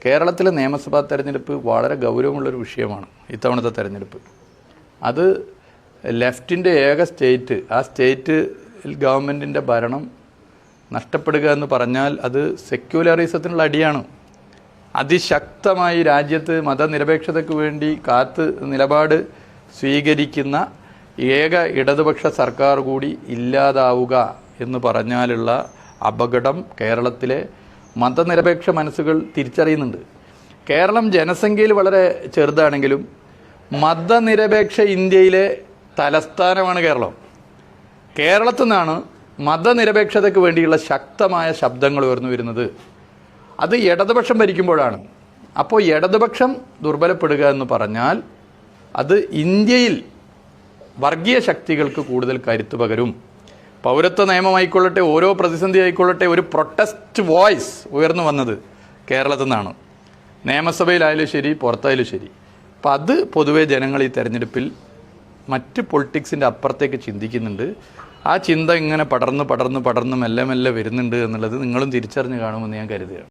കേരളത്തിലെ നിയമസഭാ തെരഞ്ഞെടുപ്പ് വളരെ ഗൗരവമുള്ളൊരു വിഷയമാണ്. ഇത്തവണത്തെ തെരഞ്ഞെടുപ്പ് അത് ലെഫ്റ്റിൻ്റെ ഏക സ്റ്റേറ്റ്, ആ സ്റ്റേറ്റ് ഗവൺമെൻറ്റിൻ്റെ ഭരണം നഷ്ടപ്പെടുക എന്ന് പറഞ്ഞാൽ അത് സെക്യുലറിസത്തിനുള്ള അടിയാണ്. അതിശക്തമായി രാജ്യത്ത് മതനിരപേക്ഷതയ്ക്ക് വേണ്ടി നിലപാട് സ്വീകരിക്കുന്ന ഏക ഇടതുപക്ഷ സർക്കാർ കൂടി ഇല്ലാതാവുക എന്ന് പറഞ്ഞാലുള്ള അപകടം കേരളത്തിലെ മതനിരപേക്ഷ മനസ്സുകൾ തിരിച്ചറിയുന്നുണ്ട്. കേരളം ജനസംഖ്യയിൽ വളരെ ചെറുതാണെങ്കിലും മതനിരപേക്ഷ ഇന്ത്യയിലെ തലസ്ഥാനമാണ് കേരളം. കേരളത്തിൽ നിന്നാണ് മതനിരപേക്ഷതയ്ക്ക് വേണ്ടിയുള്ള ശക്തമായ ശബ്ദങ്ങൾ ഉയർന്നു വരുന്നത്. അത് ഇടതുപക്ഷം ഭരിക്കുമ്പോഴാണ്. അപ്പോൾ ഇടതുപക്ഷം ദുർബലപ്പെടുക എന്ന് പറഞ്ഞാൽ അത് ഇന്ത്യയിൽ വർഗീയ ശക്തികൾക്ക് കൂടുതൽ കരുത്ത് പകരും. പൗരത്വ നിയമമായിക്കൊള്ളട്ടെ, ഓരോ പ്രതിസന്ധി ആയിക്കൊള്ളട്ടെ, ഒരു പ്രൊട്ടസ്റ്റ് വോയിസ് ഉയർന്നു വന്നത് കേരളത്തിൽ നിന്നാണ്. നിയമസഭയിലായാലും ശരി, പുറത്തായാലും ശരി. അപ്പം അത് പൊതുവെ ജനങ്ങൾ ഈ തെരഞ്ഞെടുപ്പിൽ മറ്റ് പൊളിറ്റിക്സിൻ്റെ അപ്പുറത്തേക്ക് ചിന്തിക്കുന്നുണ്ട്. ആ ചിന്ത ഇങ്ങനെ പടർന്ന് മെല്ലെ വരുന്നുണ്ട് എന്നുള്ളത് നിങ്ങളും തിരിച്ചറിഞ്ഞ് കാണുമെന്ന് ഞാൻ കരുതുകയാണ്.